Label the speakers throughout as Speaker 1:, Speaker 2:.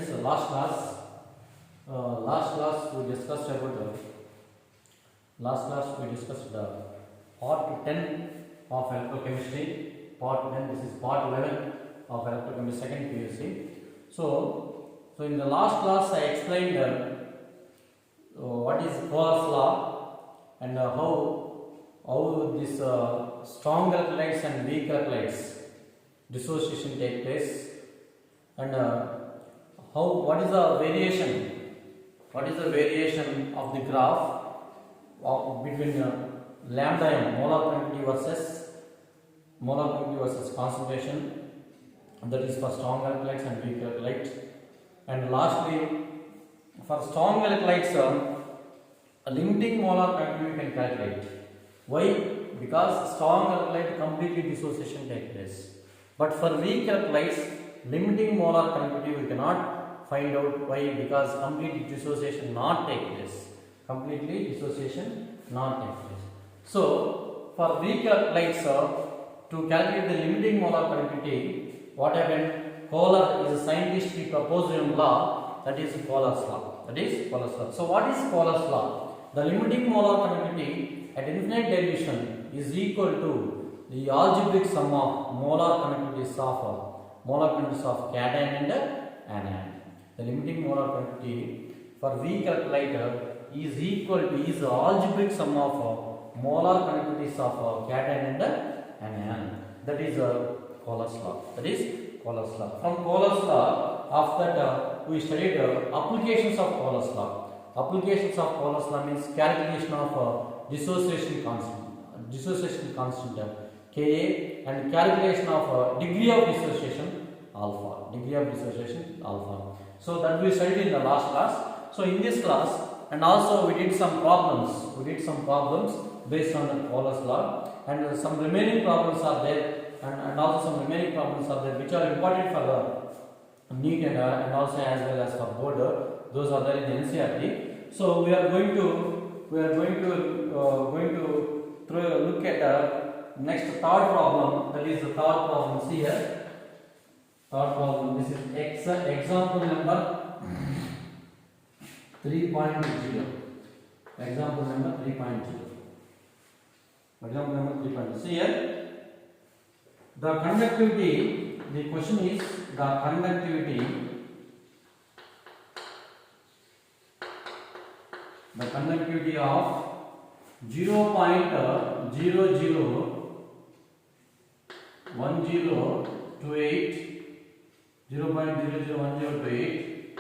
Speaker 1: friends, last class we discussed about last class we discussed the part 10 of electrochemistry. Part 10. This is part 11 of electrochemistry second PUC. So in the last class I explained what is Coulom's law and how this strong electrolytes and weak electrolytes dissociation take place, and what is the variation of the graph between lambda m molar quantity versus concentration, that is for strong electrolytes and weak electrolytes. And lastly, for strong electrolytes a limiting molar quantity we can calculate. Why? Because strong electrolyte completely dissociation takes place. But for weak electrolytes, limiting molar quantity we cannot find out. Why? Because complete dissociation not take place. Completely dissociation not take place. So for weak electrolytes, to calculate the limiting molar quantity, what happened? Kohler is a scientist. He proposed a law, that is Kohler's law. So what is Kohler's law? The limiting molar quantity at infinite dilution is equal to the algebraic sum of molar quantities of cation and anion. The limiting molar quantity for weak electrolyte is equal to the algebraic sum of molar quantities of cation and anion. That is Kohler's law. From Kohler's law, after that we studied applications of Kohler's law. Applications of Kohler's law means calculation of dissociation constant Ka and calculation of degree of dissociation alpha. So that we studied in the last class. So in this class, and also we did some problems. Based on the Kohler's law, and some remaining problems are there, and also some remaining problems are there which are important for the NEET and also as well as for board. Those are there in the NCERT. So we are going to look at next third problem. That is the third problem. See here, third problem. This is example number 3.0. Example number 3.0. See here, the conductivity. The question is the conductivity. The conductivity of 0.001028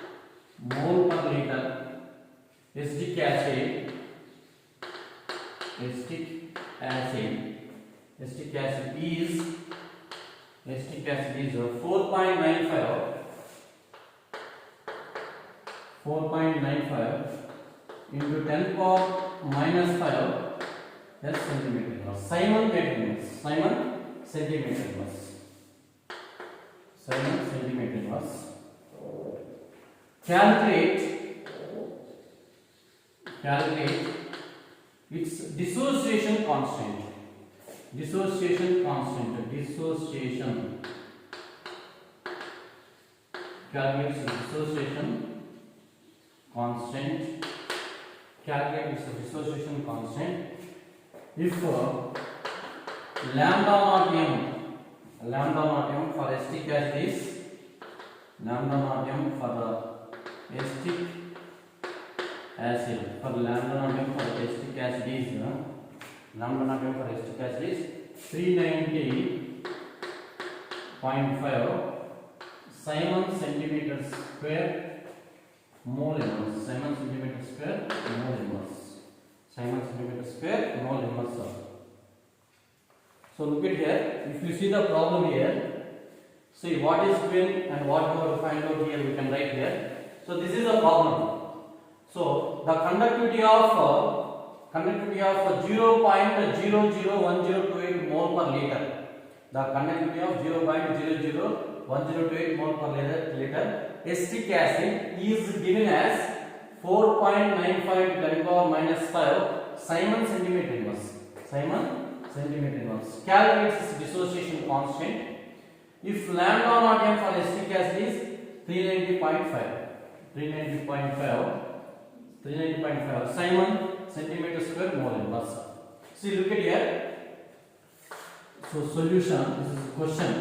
Speaker 1: mole per liter acetic acid is 4.95 into 10 power minus 5 S centimeter. Simon centimeter. Calculate its dissociation constant. Calculate its dissociation constant. If lambda naught m for acetic acid is lambda naught m for the acetic acid for lambda naught m for acetic acid is lambda naught m for acetic acid is 390.5 Simon centimeter square mole inverse. So look at here. If you see the problem here, see what is given and what you have to find out here. We can write here. So this is the problem. So the conductivity of 0.001028 mole per liter. The conductivity of 0.001028 mole per liter acetic acid is given as 4.95 to 10 power minus 5 Simon centimeter inverse. Calculates its dissociation constant. If lambda naught m for acetic acid is 390.5. 390.5. Simon centimeter square mole inverse. See, look at here. So solution. This is question.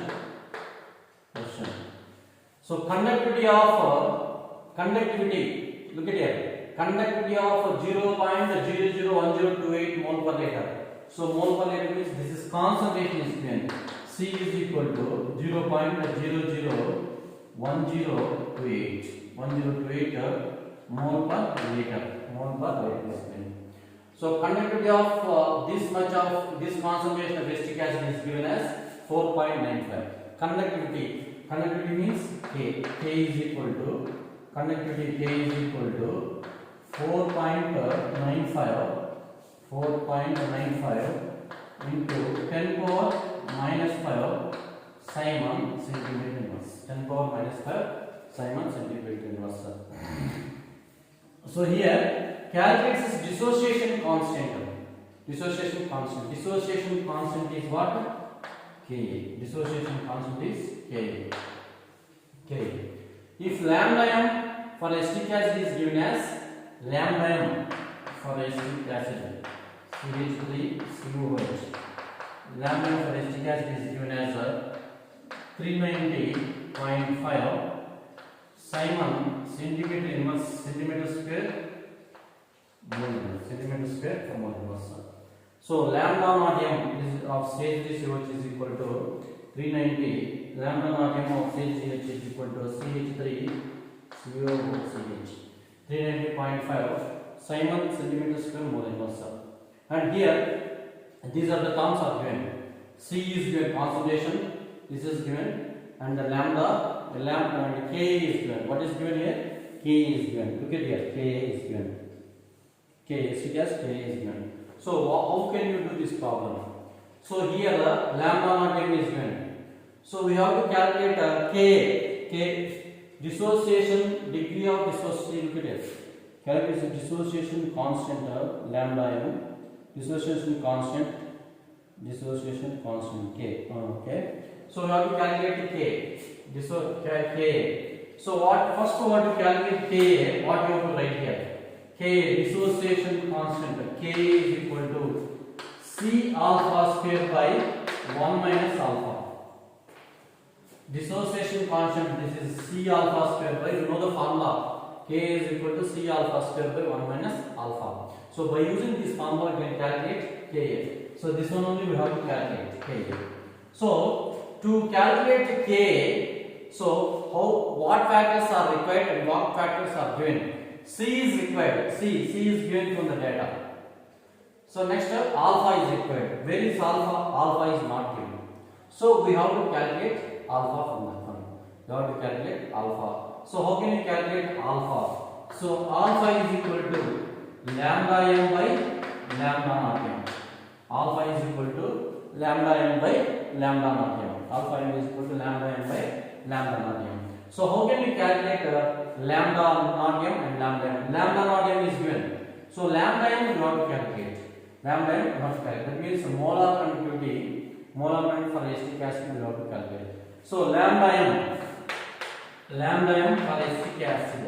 Speaker 1: So conductivity of conductivity. Look at here. Conductivity of 0.001028 mole per liter. So mole per liter means this is concentration is given. C is equal to 0.001028 mole per liter. Is given. So conductivity of this much of this concentration of acetic acid is given as 4.95. Conductivity means K is equal to conductivity K is equal to 4.95 into 10 power minus 5 Simon centimeter inverse. 10 power minus 5 Simon centimeter inverse. So here calculates this dissociation constant. Dissociation constant is what? Ka. Dissociation constant is Ka. If lambda m for acetic acid is given as lambda m for acetic acid CH3COH. Lambda m for acetic acid is given as 390.5 Simon centimeter square mole inverse. So lambda naught m is of CH3COH is equal to 390. Lambda naught m of CH3COH is equal to CH3COOCH. 390.5 Simon centimeter square mole inverse. And here these are the terms are given. C is given concentration. This is given, and the lambda and K is given. What is given here? K is given. Look at here. K is given. K is given. So how can you do this problem? So here the lambda naught m is given. So we have to calculate K dissociation degree of dissociation. Look at it. Calculate the dissociation constant of lambda m. Dissociation constant K. Okay. So we have to calculate K. K. So first what to calculate K? What you have to write here? K dissociation constant K is equal to C alpha square by 1 minus alpha. Dissociation constant, this is C alpha square by, you know the formula. K is equal to C alpha square by 1 minus alpha. So by using this formula we can calculate Ka. So this one only we have to calculate Ka. So to calculate K, so what factors are required and what factors are given? C is required. C is given from the data. So next alpha is required. Where is alpha? Alpha is not given. So we have to calculate alpha from that one. You have to calculate alpha. So how can you calculate alpha? So alpha is equal to lambda m by lambda naught m. Alpha is equal to lambda m by lambda naught m. Alpha m is equal to lambda m by lambda naught m. So how can you calculate lambda naught m and lambda m? Lambda naught m is given. So lambda m you have to calculate. Lambda m you have to calculate. That means molar conductivity for acetic acid you have to calculate. So lambda m for acetic acid.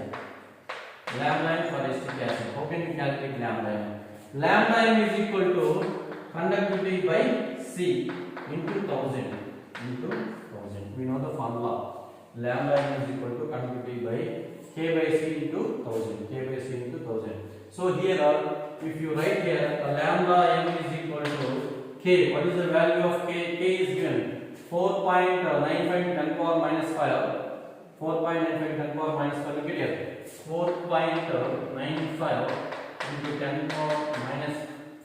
Speaker 1: How can you calculate lambda m? Lambda m is equal to conductivity by C into 1000. We know the formula. Lambda m is equal to conductivity by K by C into 1000. So here if you write here lambda m is equal to K. What is the value of K? K is given 4.95 10 power minus 5. 4.95 10 power minus 5. Look at here. 4.95 into 10 power minus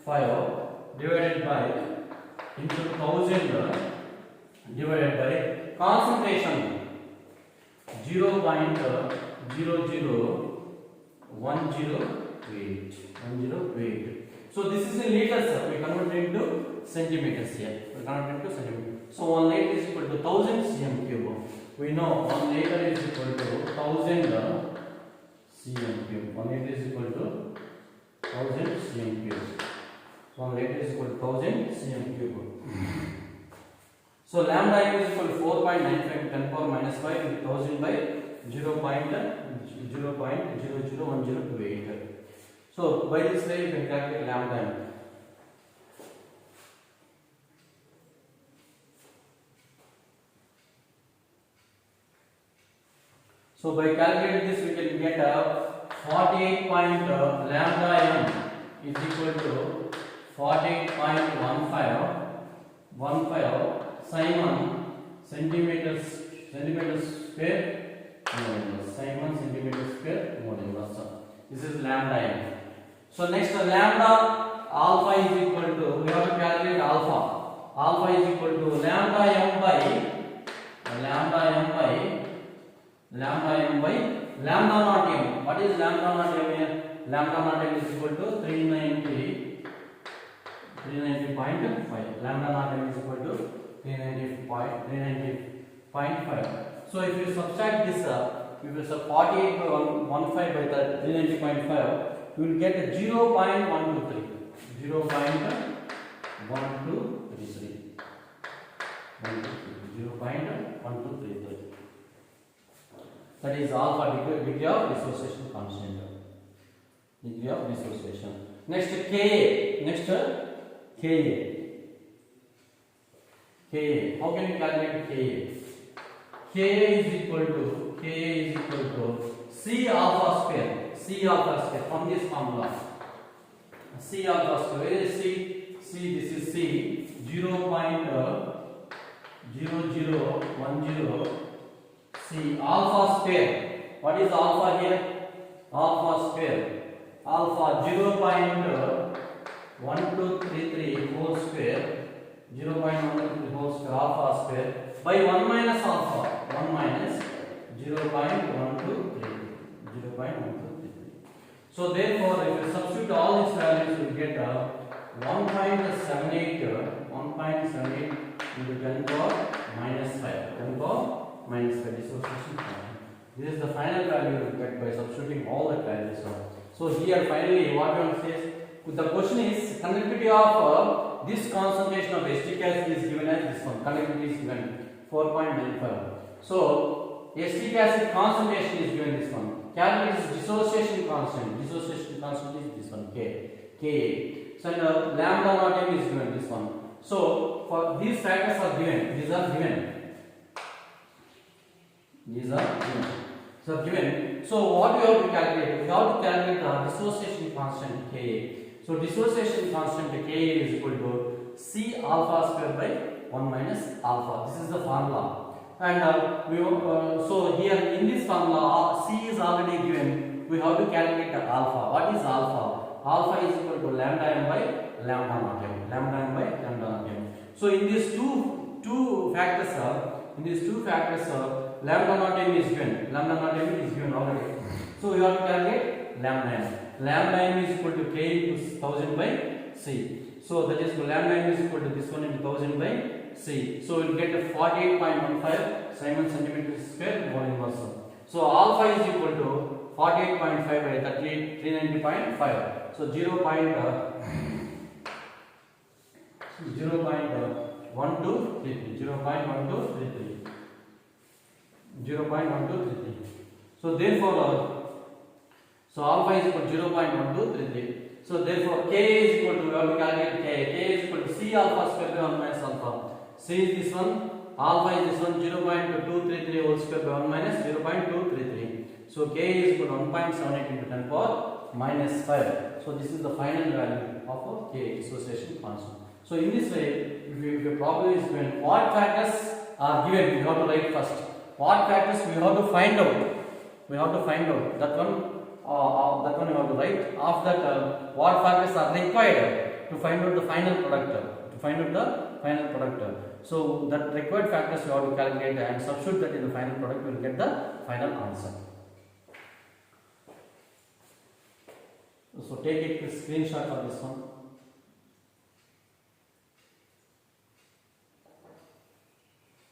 Speaker 1: 5 divided by into 1000 divided by concentration 0.00108. So this is in liters, sir. We convert it into centimeters here. So 1 liter is equal to 1000 cm cube. We know 1 liter is equal to 1000 cm cube. 1 liter is equal to 1000 cm cube. 1 liter is equal to 1000 cm cube. So lambda m is equal to 4.95 10 power minus 5 into 1000 by 0.001028. So by this way you can calculate lambda m. So by calculating this we can get a 48 point lambda m is equal to 48.15 Simon centimeters square modulus. Simon centimeter square modulus. This is lambda m. So next lambda alpha is equal to, we have to calculate alpha. Alpha is equal to lambda m by lambda naught m. What is lambda naught m here? Lambda naught m is equal to 390.5. Lambda naught m is equal to 390.5. So if you subtract this, if you sub 48 by 15 by 390.5, you will get 0.123. 0.1233. 0.1233. That is alpha, degree of dissociation constant. Degree of dissociation. Next Ka. Next Ka. How can you calculate Ka? Ka is equal to C alpha square. C alpha square from this formula. C alpha square. Where is C? This is C. 0.0010. C alpha square. What is alpha here? Alpha square. Alpha 0.1233 whole square. 0.123 whole square alpha square by 1 minus alpha. 1 minus 0.123. 0.123. So therefore, if you substitute all these values, you get 1.78 into 10 power minus 5. 10 power minus 5 dissociation constant. This is the final value you get by substituting all the values. So here finally what you want to say is, the question is conductivity of this concentration of acetic acid is given as this one. Conductivity is given 4.95. So acetic acid concentration is given this one. Calculate this dissociation constant. Dissociation constant is this one, K. So lambda naught m is given this one. So for these factors are given. These are given. So what we have to calculate? We have to calculate the dissociation constant Ka. So dissociation constant Ka is equal to C alpha square by 1 minus alpha. This is the formula. And so here in this formula C is already given. We have to calculate the alpha. What is alpha? Alpha is equal to lambda m by lambda naught m. Lambda m by lambda naught m. So in these two factors, lambda naught m is given. Lambda naught m is given already. So we have to calculate lambda m. Lambda m is equal to K into 1000 by C. So that is lambda m is equal to this one into 1000 by C. So we will get a 48.15 Simon centimeter square mole inverse. So alpha is equal to 48.5 by 390.5. So 0.1233. So therefore, so alpha is equal to 0.1233. So therefore, K is equal to, we have to calculate K. K is equal to C alpha square by 1 minus alpha. C is this one, alpha is this one, 0.233 whole square by 1 minus 0.233. So K is equal to 1.78 into 10 power minus 5. So this is the final value of K, dissociation constant. So in this way, if your problem is given, what factors are given, we have to write first. What factors we have to find out? That one you have to write. After that, what factors are required to find out the final product? So that required factors you have to calculate and substitute that in the final product. You will get the final answer. So take a screenshot of this one.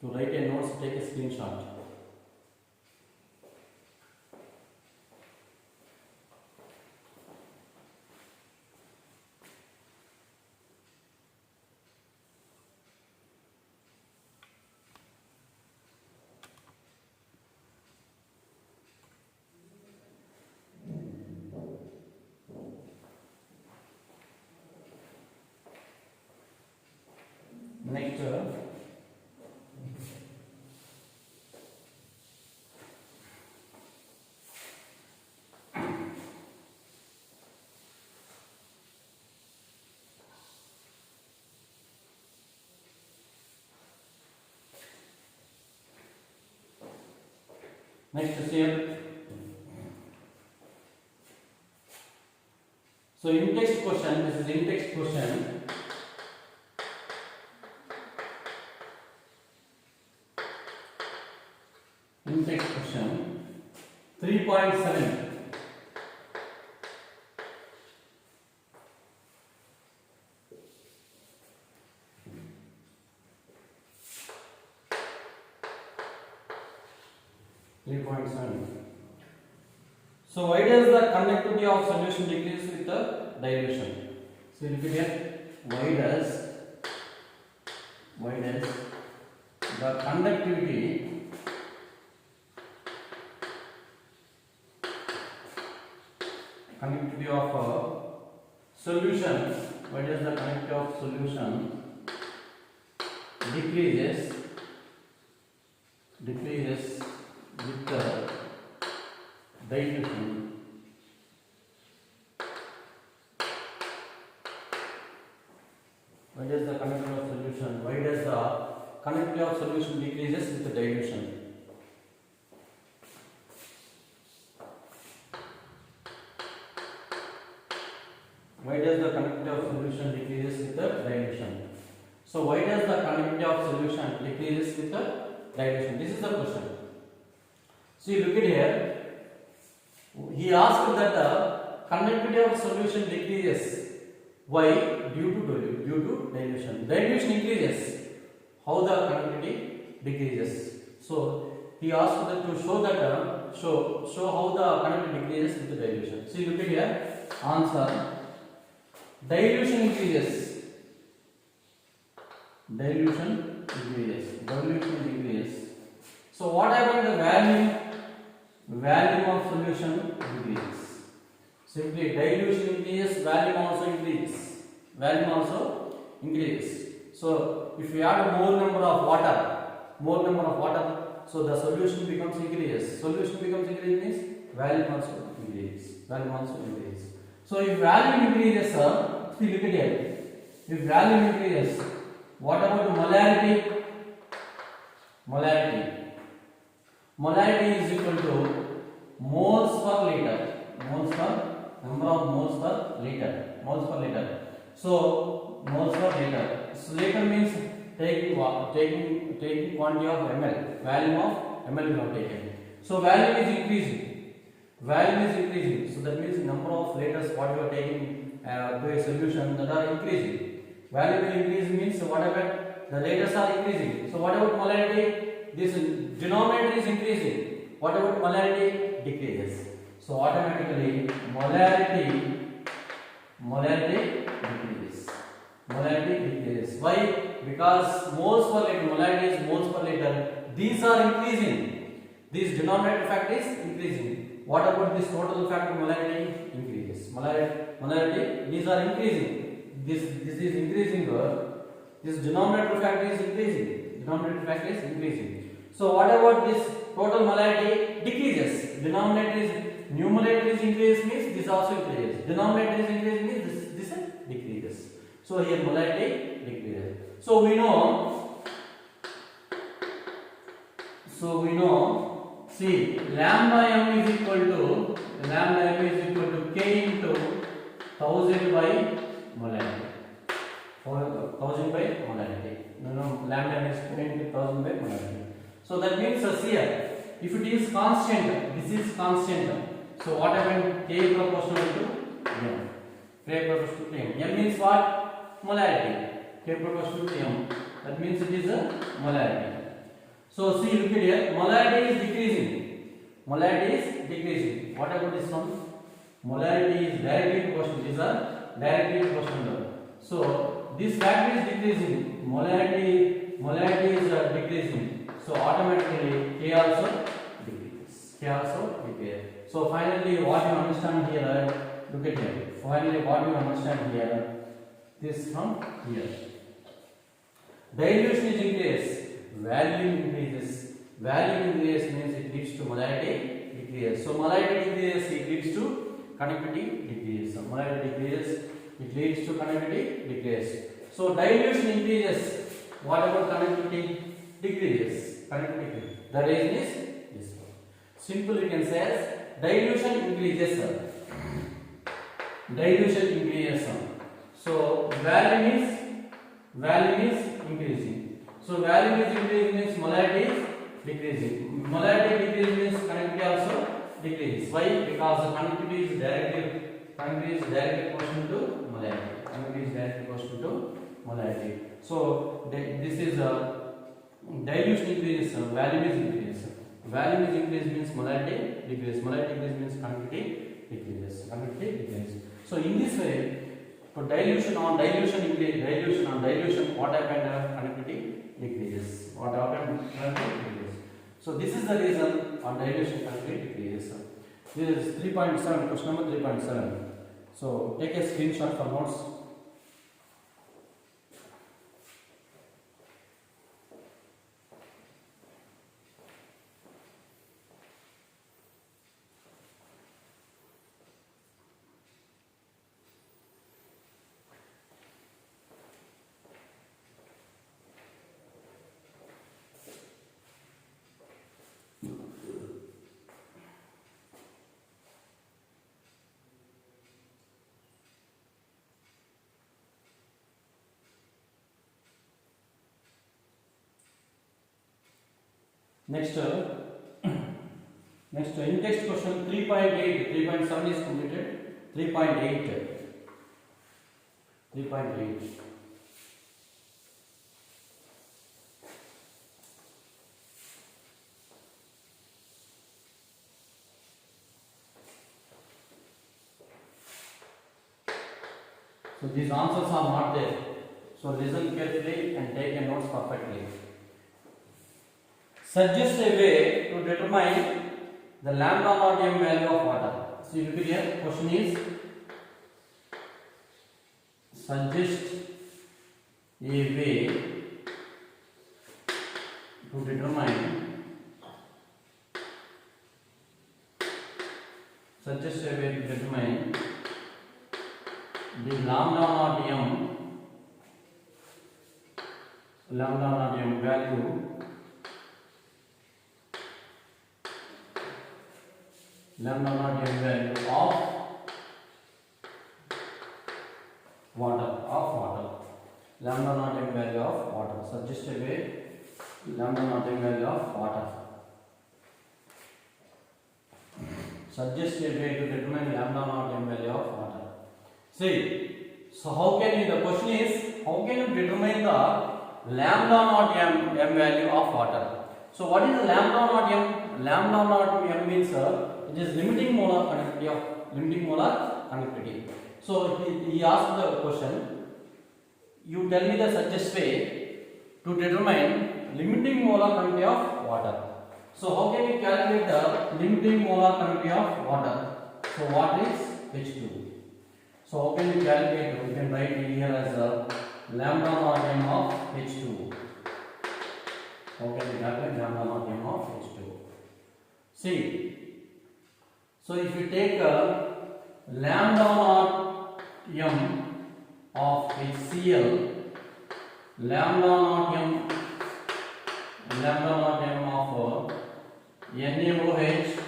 Speaker 1: To write a notes, take a screenshot. Next is here. So in text question, this is in text question. In text question 3.7. So why does the conductivity of solution decrease with the dilution? So look at here. Why does the conductivity of a solution? Why does the conductivity of solution decreases with the dilution? Why does the conductivity of solution? Why does the conductivity of solution decreases with the dilution? Why does the conductivity of solution decreases with the dilution? So why does the conductivity of solution decreases with the dilution? This is the question. See, look at here. He asked that the conductivity of solution decreases. Why? Due to dilution. Dilution increases. How the conductivity decreases? So he asked that to show that show how the conductivity decreases with the dilution. See, look at here. Answer. Dilution increases. Dilution decreases. So what happened? The volume of solution decreases. Simply dilution increases, volume also increases. So if you add more number of water, so the solution becomes increases. Solution becomes increase means volume also increases. So if volume increases, see, look at here. If volume increases, what about the molarity? Molarity is equal to moles per liter. Number of moles per liter. So moles per liter. So liter means taking quantity of ml. Volume of ml we have taken. So volume is increasing. So that means number of liters what you are taking to a solution that are increasing. Volume will increase means whatever the liters are increasing. So what about molarity? This denominator is increasing. What about molarity? Decreases. So automatically molarity decreases. Why? Because moles per liter, molarity is moles per liter. These are increasing. This denominator factor is increasing. What about this total factor? Molarity increases. Molarity, these are increasing. This is increasing. This denominator factor is increasing. So what about this total molarity? Decreases. Numerator is increased means this also increases. Denominator is increased means this decreases. So here molarity decreases. So we know. See, lambda m is equal to k into 1000 by molarity. 1000 by molarity. Lambda m is k into 1000 by molarity. So that means here, if it is constant, this is constant. So what happened? K proportional to m. K proportional to m. M means what? Molarity. K proportional to m. That means it is a molarity. So see, look at here. Molarity is decreasing. What about this one? Molarity is directly proportional. These are directly proportional. So this factor is decreasing. Molarity is decreasing. So automatically K also decreases. So finally what you understand here, look at here. Finally what you understand here, this from here. Dilution is increased. Volume increases means it leads to molarity decrease. So molarity decreases, it leads to conductivity decrease. So molarity decreases, it leads to conductivity decrease. So dilution increases. What about conductivity? Decreases. The reason is this one. Simple we can say as dilution increases. Dilution increases. So volume is increasing. So volume is increasing means molarity is decreasing. Molarity decrease means conductivity also decreases. Why? Because the conductivity is directly proportional to molarity. Conductivity is directly proportional to molarity. So this is dilution increases, volume is increases. Volume is increased means molarity decreases. Molarity decrease means conductivity decreases. Conductivity decreases. So in this way, for dilution on dilution, what happened? Conductivity decreases. What happened? Conductivity decreases. So this is the reason on dilution conductivity decreases. This is 3.7, question number 3.7. So take a screenshot for notes. Next, in text question 3.8, 3.7 is completed. 3.8. So these answers are not there. So listen carefully and take a notes perfectly. Suggest a way to determine the lambda naught m value of water. So you look here, question is suggest a way to determine the lambda naught m value lambda naught m value of water. Lambda naught m value of water. Suggest a way lambda naught m value of water. Suggest a way to determine lambda naught m value of water. See, so how can you? The question is how can you determine the lambda naught m value of water? So what is the lambda naught m? Lambda naught m means it is limiting molar conductivity. So he asked the question, you tell me the suggest way to determine limiting molar conductivity of water. So how can you calculate the limiting molar conductivity of water? So what is H2? So how can you calculate it? We can write it here as a lambda naught m of H2. How can you calculate lambda naught m of H2? See, so if you take lambda naught m of HCl, lambda naught m of NaOH,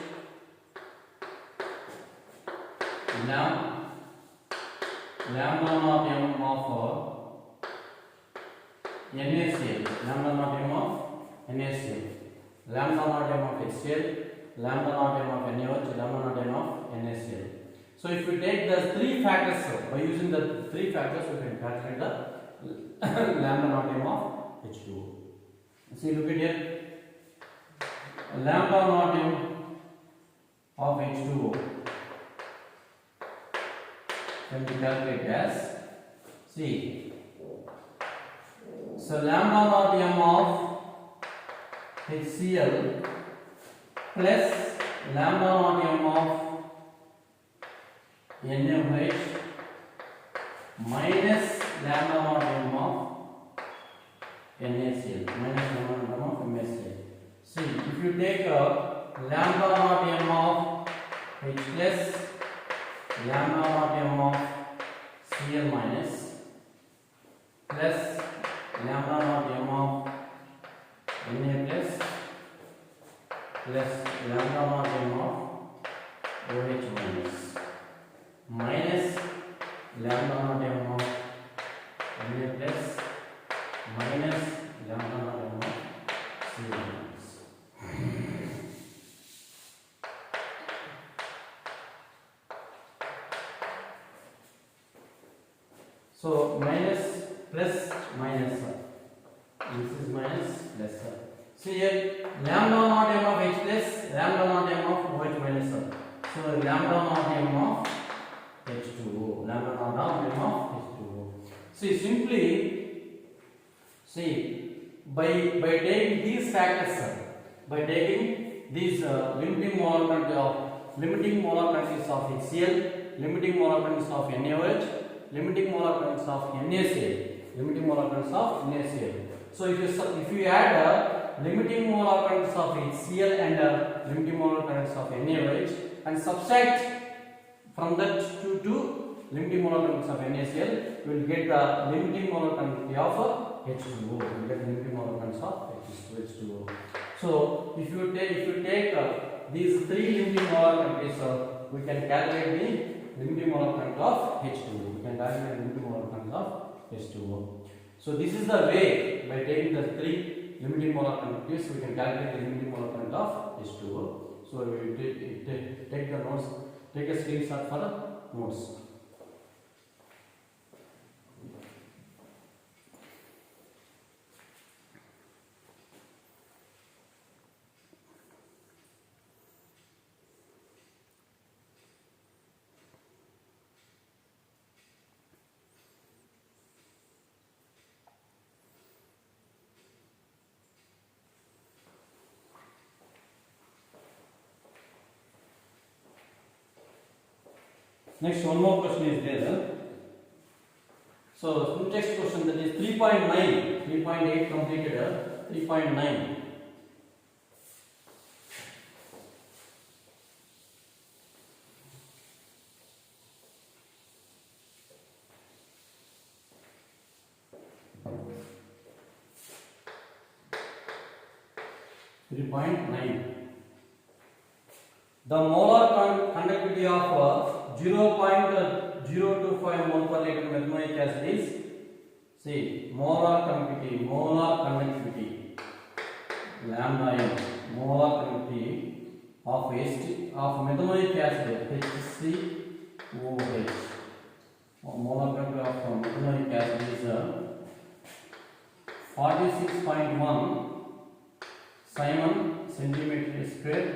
Speaker 1: lambda naught m of NaCl, lambda naught m of NaCl, lambda naught m of HCl, lambda naught m of NaOH, lambda naught m of NaCl. So if you take the three factors, by using the three factors, we can calculate the lambda naught m of H2. See, look at here. Lambda naught m of H2O can be calculated as, see, so lambda naught m of HCl plus lambda naught m of NaOH minus lambda naught m of NaCl, minus lambda naught m of MaCl. See, if you take lambda naught m of H plus lambda naught m of Cl minus plus lambda naught m of Na plus plus lambda naught m of OH minus lambda naught m of Na plus minus lambda naught m of Cl minus. So minus plus minus, this is minus plus. So here lambda naught m of H plus lambda naught m of OH minus. So lambda naught m of H2O, lambda naught m of H2O. See, simply see by taking these factors, by taking these limiting molar quantities of HCl, limiting molar quantities of NaOH, limiting molar quantities of NaCl, limiting molar quantities of NaCl. So if you add limiting molar quantities of HCl and limiting molar quantities of NaOH and subtract from that to limiting molar quantities of NaCl, you will get the limiting molar quantity of H2O. You will get limiting molar quantities of H2O. So if you take these three limiting molar quantities, we can calculate the limiting molar quantity of H2O. We can calculate the limiting molar quantity of H2O. So this is the way, by taking the three limiting molar quantities, we can calculate the limiting molar quantity of H2O. So we will take the notes, take a screenshot for the notes. Next, one more question is there. So, next question, that is 3.9, 3.8 completed, 3.9. The molar conductivity of 0.025 mole per liter methanoic acid is, see, molar conductivity lambda m, molar conductivity of methanoic acid HCOH, molar conductivity of methanoic acid is 46.1 Simon centimeter square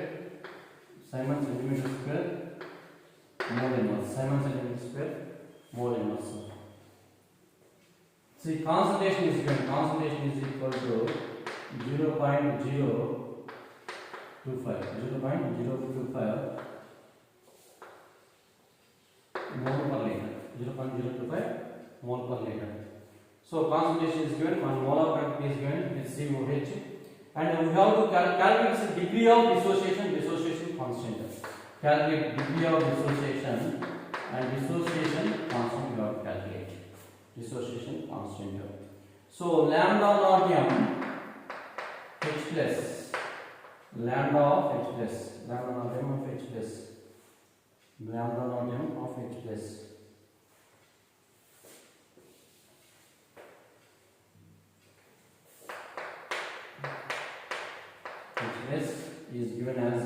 Speaker 1: mole inverse. Simon centimeter square mole inverse. See, concentration is given. Concentration is equal to 0.025 mole per liter. 0.025 mole per liter. So concentration is given. One molar quantity is given. It's COH. And we have to calculate the degree of dissociation constant. Calculate degree of dissociation and dissociation constant we have to calculate. Dissociation constant. So lambda naught m H plus, lambda of H plus, lambda naught m of H plus, lambda naught m of H plus. This is given as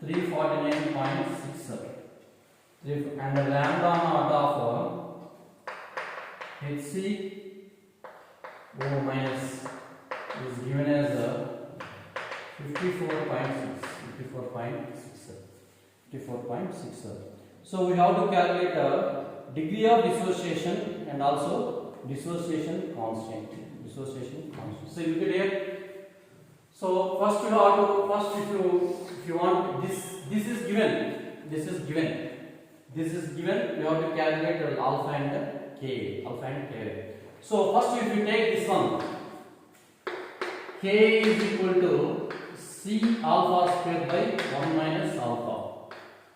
Speaker 1: 349.67 and the lambda naught of HCO minus is given as 54.67. So we have to calculate the degree of dissociation and also dissociation constant. So look at here. So first you have to, if you want, this is given, you have to calculate alpha and K. So first if you take this one, K is equal to C alpha square by 1 minus alpha.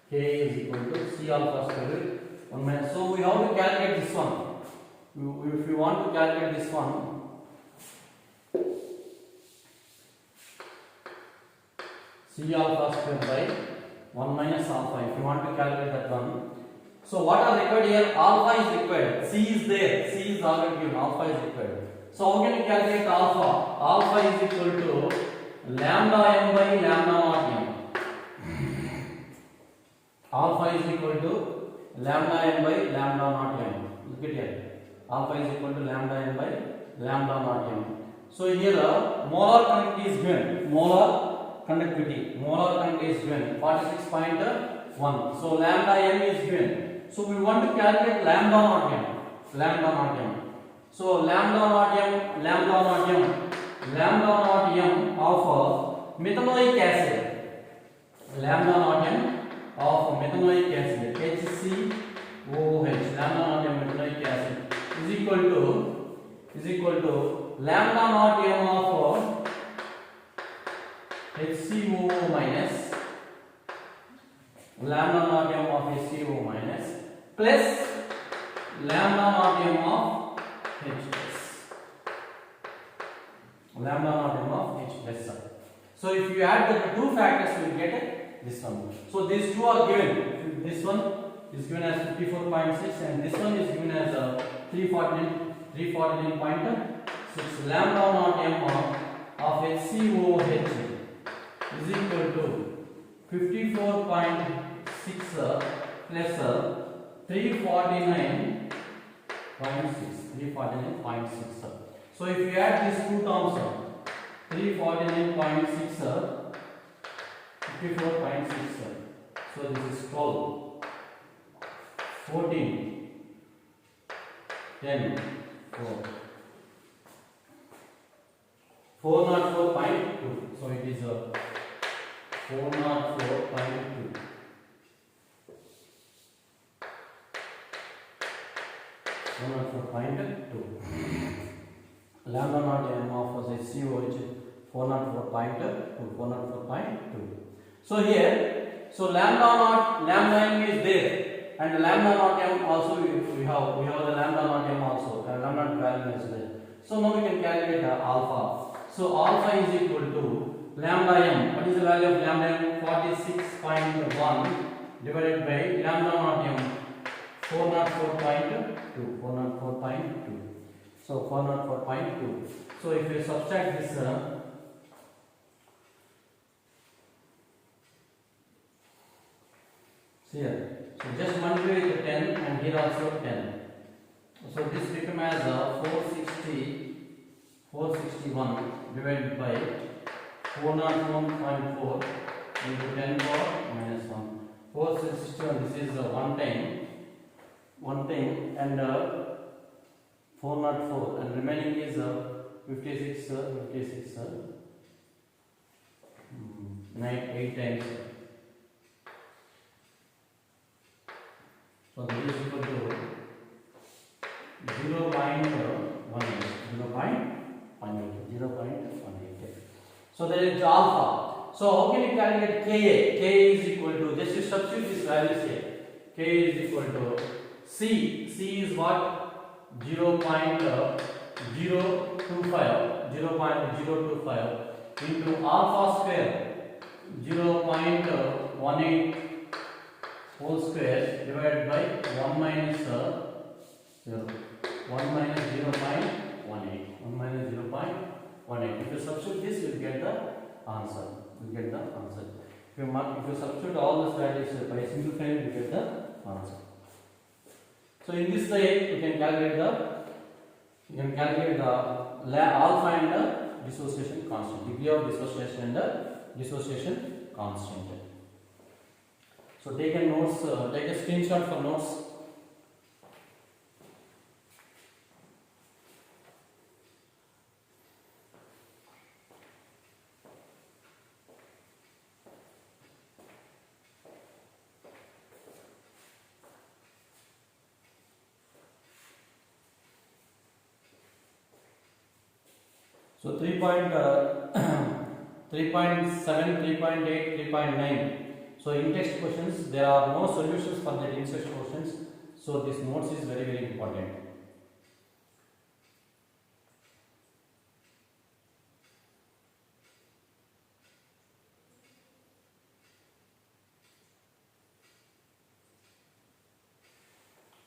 Speaker 1: K is equal to C alpha square 1 minus. So we have to calculate this one. If you want to calculate this one, C alpha square by 1 minus alpha. If you want to calculate that one. So what are required here? Alpha is required. C is there. C is already given. Alpha is required. So how can you calculate alpha? Alpha is equal to lambda m by lambda naught m. Alpha is equal to lambda m by lambda naught m. Look at here. Alpha is equal to lambda m by lambda naught m. So here molar conductivity is given. Molar conductivity is given 46.1. So lambda m is given. So we want to calculate lambda naught m. Lambda naught m. So lambda naught m of methanoic acid. Lambda naught m of methanoic acid HCOH. Lambda naught m methanoic acid is equal to lambda naught m of HCOO minus lambda naught m of HCO minus plus lambda naught m of H plus. Lambda naught m of H plus. So if you add the two factors, you will get this one. So these two are given. This one is given as 54.6 and this one is given as 349.6. Lambda naught m of HCOH is equal to 54.6 plus 349.6. So if you add these two terms, 349.6, 54.6, so this is 12, 14, 10, 4, 404.2. So it is 404.2. Lambda naught m of HCOH 404.2. So here, so lambda m is there, and lambda naught m also we have the lambda naught m also, and lambda value is there. So now we can calculate the alpha. So alpha is equal to lambda m. What is the value of lambda m? 46.1 divided by lambda naught m 404.2. So 404.2. So if you subtract this here, so just multiply with 10 and here also 10. So this becomes as 461 divided by 401.4 into 10 power minus 1. 461, this is one time and 404, and remaining is 56, 8 times. So this is equal to 0.18. So there is alpha. So how can you calculate Ka? Ka is equal to, just you substitute this value here. K is equal to C. C is what? 0.025 into alpha square 0.18 whole square divided by 1 minus 0.18. If you substitute this, you will get the answer. If you substitute all these values by simplifying, you get the answer. So in this way, you can calculate the alpha and the dissociation constant, degree of dissociation and the dissociation constant. So take a notes, take a screenshot for notes. So 3.7, 3.8, 3.9. So in text questions, there are no solutions for the in-text questions. So this notes is very, very important.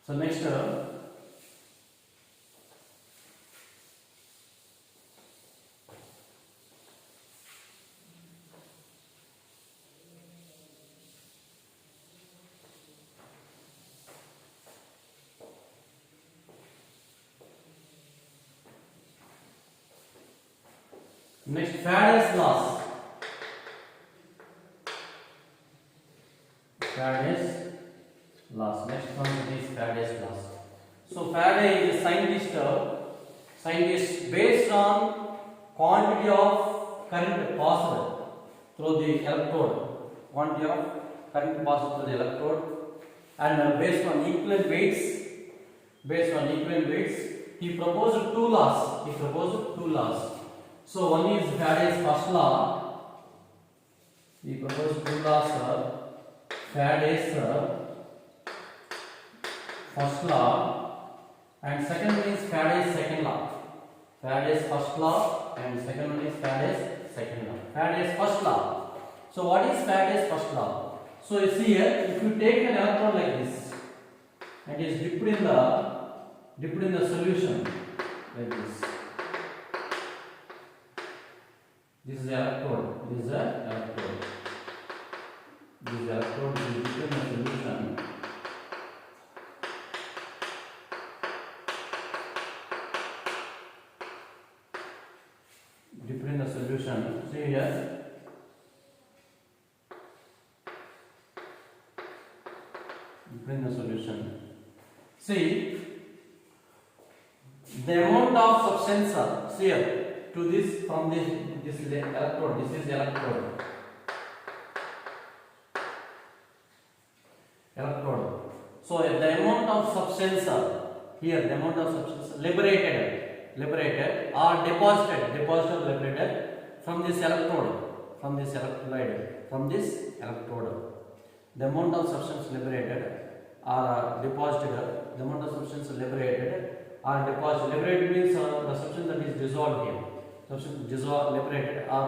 Speaker 1: So next, Faraday's laws. Faraday's laws. Next one is Faraday's laws. So Faraday is a scientist based on quantity of current passed through the electrode. Quantity of current passed through the electrode, and based on equivalent weights, he proposed two laws. So one is Faraday's first law. He proposed two laws. Faraday's first law, and second one is Faraday's second law. Faraday's first law and second one is Faraday's second law. Faraday's first law. So what is Faraday's first law? So you see here, if you take an electron like this and is dipped in the solution like this. This is electrode. This is electrode. This is electrode is dipped in the solution. Dipped in the solution. See here. Dipped in the solution. See the amount of substance here to this from this electrode. This is electrode. So the amount of substance here, the amount of substance liberated or deposited or liberated from this electrode, from this electrode. The amount of substance liberated or deposited, the amount of substance liberated or deposited. Liberated means the substance that is dissolved here. Substance dissolved, liberated, or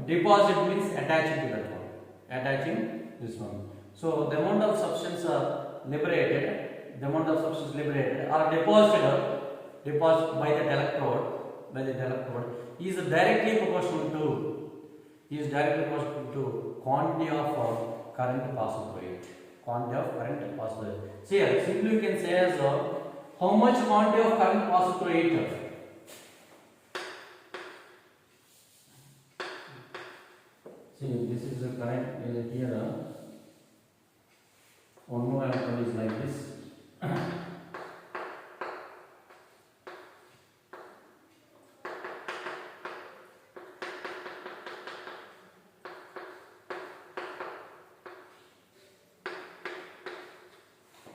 Speaker 1: deposit means attaching to that one. Attaching this one. So the amount of substance liberated, or deposited by that electrode, is directly proportional to quantity of current passed through it. See here, simply you can say as how much quantity of current passed through it. See, this is the current here. One more electron is like this.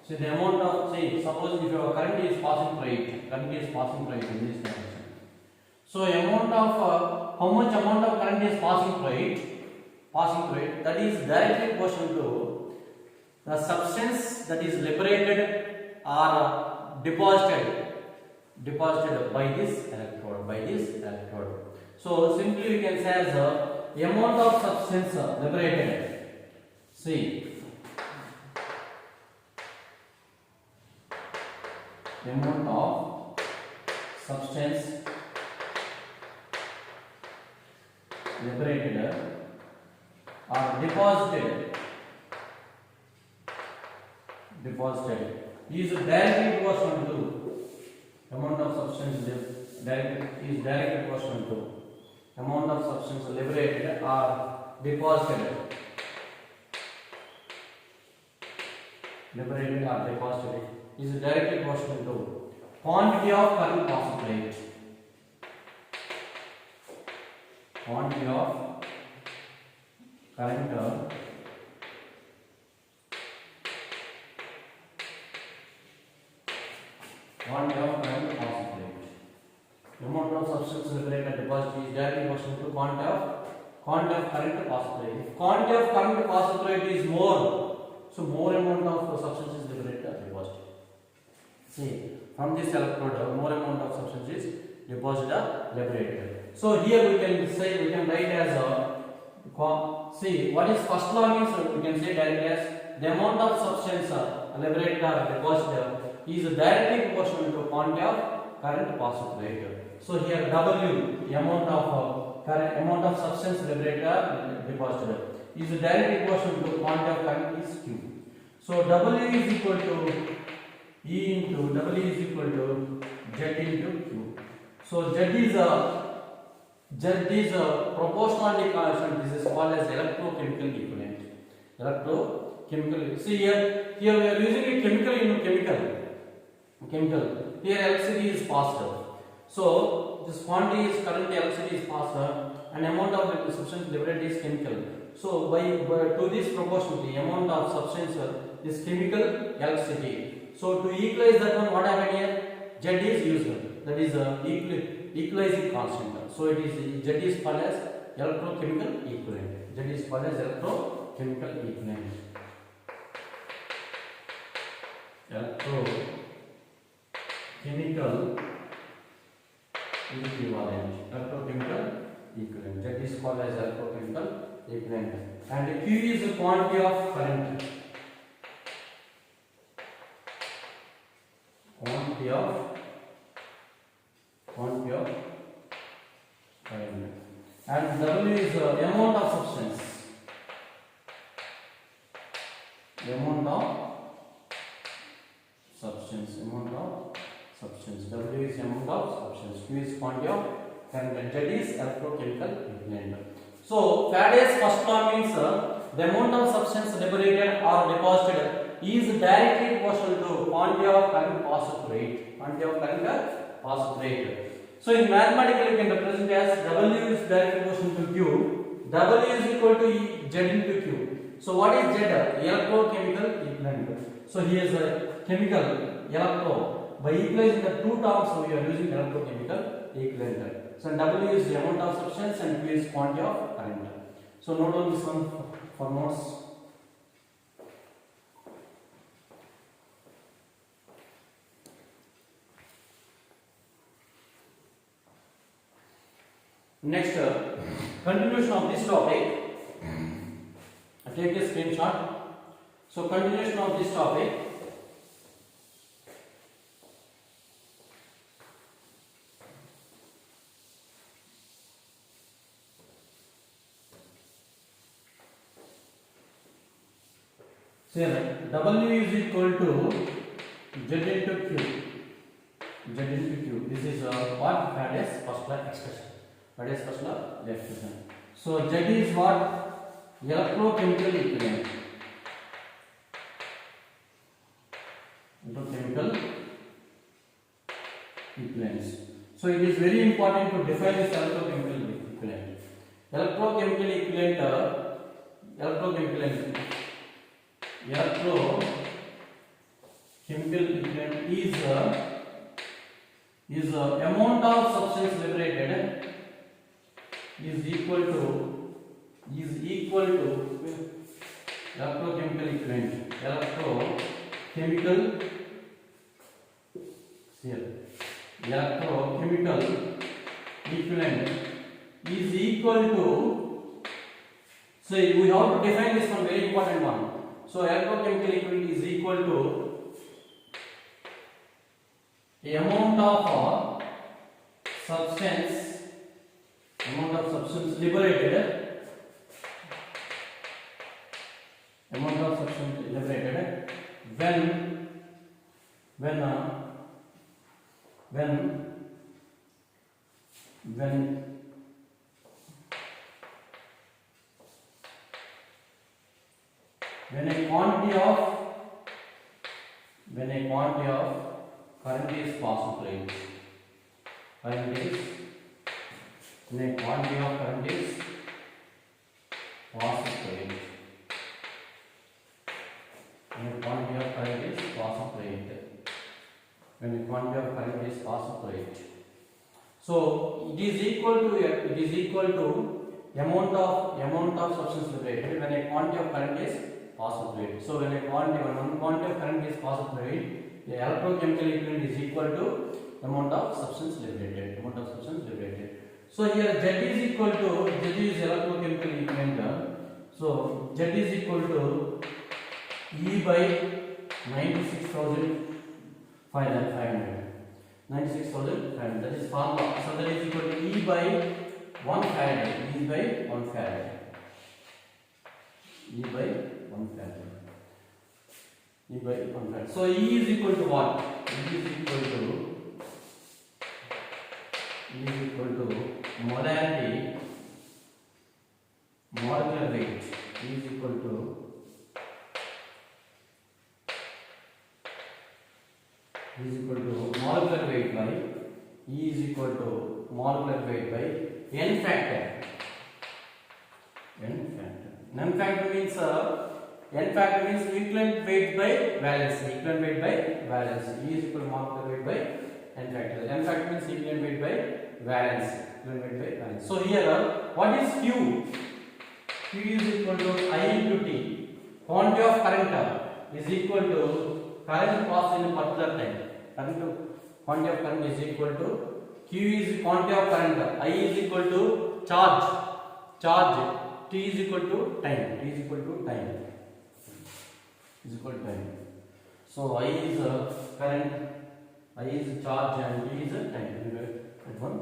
Speaker 1: So the amount of, suppose if your current is passing through it, in this direction. So amount of how much amount of current is passing through it, that is directly proportional to the substance that is liberated or deposited by this electrode. So simply we can say as the amount of substance liberated. See, the amount of substance liberated or deposited is directly proportional to amount of substance directly proportional to amount of substance liberated or deposited is directly proportional to quantity of current passed through it. Quantity of current passed through it. Amount of substance liberated deposited is directly proportional to quantity of current passed through it. If quantity of current passed through it is more, so more amount of substance is liberated or deposited. See, from this electrode, more amount of substance is deposited or liberated. So here we can write as see what is first law means we can say directly as the amount of substance liberated or deposited is directly proportional to quantity of current passed through it. So here W, the amount of current, amount of substance liberated or deposited, is directly proportional to quantity of current is Q. So W is equal to E into W is equal to Z into Q. So Z is a proportionality constant. This is called as electrochemical equivalent. Electrochemical. See here we are using a chemical into chemical. Here electricity is passed. So this quantity is currently electricity is passed, and amount of the substance liberated is chemical. So by to this proportionality, amount of substance is chemical electricity. So to equalize that one, what happened here? Z is used. That is equalizing constant. So it is Z is called as electrochemical equivalent. Z is called as electrochemical equivalent. Electrochemical equivalent. Electrochemical equivalent. Z is called as electrochemical equivalent. And Q is the quantity of current. Quantity of current. And W is the amount of substance. Amount of substance. W is amount of substance. Q is quantity of current. And Z is electrochemical equivalent. So Faraday's first law means the amount of substance liberated or deposited is directly proportional to quantity of current passed through it. So in mathematical you can represent as W is directly proportional to Q. W is equal to Z into Q. So what is Z? Electrochemical equivalent. So here is a chemical electro. By equalizing the two terms we are using electrochemical equivalent. So W is the amount of substance and Q is quantity of current. So note on this one for notes. Next, continuation of this topic. Take a screenshot. So continuation of this topic. So W is equal to Z into Q. This is what Faraday's first law expression. So Z is what? Electrochemical equivalent. So it is very important to define this electrochemical equivalent. Electrochemical equivalent is amount of substance liberated is equal to electrochemical equivalent. Electrochemical equivalent is equal to, so we have to define this one, very important one. So electrochemical equivalent is equal to the amount of substance liberated, when a quantity of current is passed through it. When a quantity of current is passed through it. When a quantity of current is passed through it. So it is equal to amount of substance liberated when a quantity of current is passed through it. So when one quantity of current is passed through it, the electrochemical equivalent is equal to amount of substance liberated. So here Z is electrochemical equivalent. So Z is equal to E by 96,500. 96,500. That is formula. So that is equal to E by 1 farad. E by 1 farad. E by 1 farad. E by 1 farad. So E is equal to what? E is equal to molarity, molecular weight. E is equal to molecular weight by E is equal to molecular weight by n factor. N factor means equivalent weight by valence. Equivalent weight by valence. E is equal to molecular weight by n factor. N factor means equivalent weight by valence. Equivalent weight by valence. So here, what is Q? Q is equal to I into T. Quantity of current is equal to current passed in a particular time. Quantity of current is equal to Q is quantity of current. I is equal to charge. T is equal to time. So I is current, I is charge, and T is time. That one.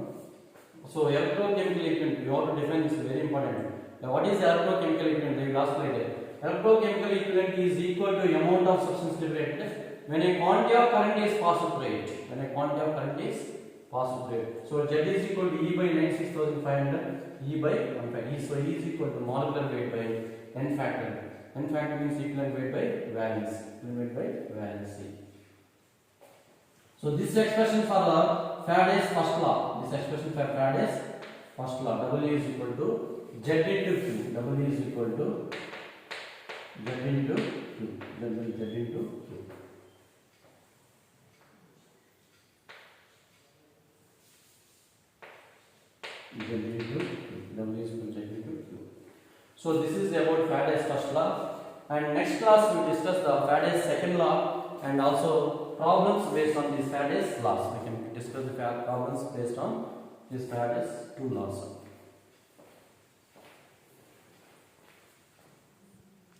Speaker 1: So electrochemical equivalent, you have to define this, very important. Now what is electrochemical equivalent? The last slide. Electrochemical equivalent is equal to amount of substance liberated when a quantity of current is passed through it. So Z is equal to E by 96,500, E by 1 factor. So E is equal to molecular weight by n factor. N factor means equivalent weight by valence. So this expression for the Faraday's first law. W is equal to Z into Q. W is equal to Z into Q. Z into Q. So this is about Faraday's first law, and next class we will discuss the Faraday's second law and also problems based on these Faraday's laws. We can discuss the problems based on these Faraday's two laws.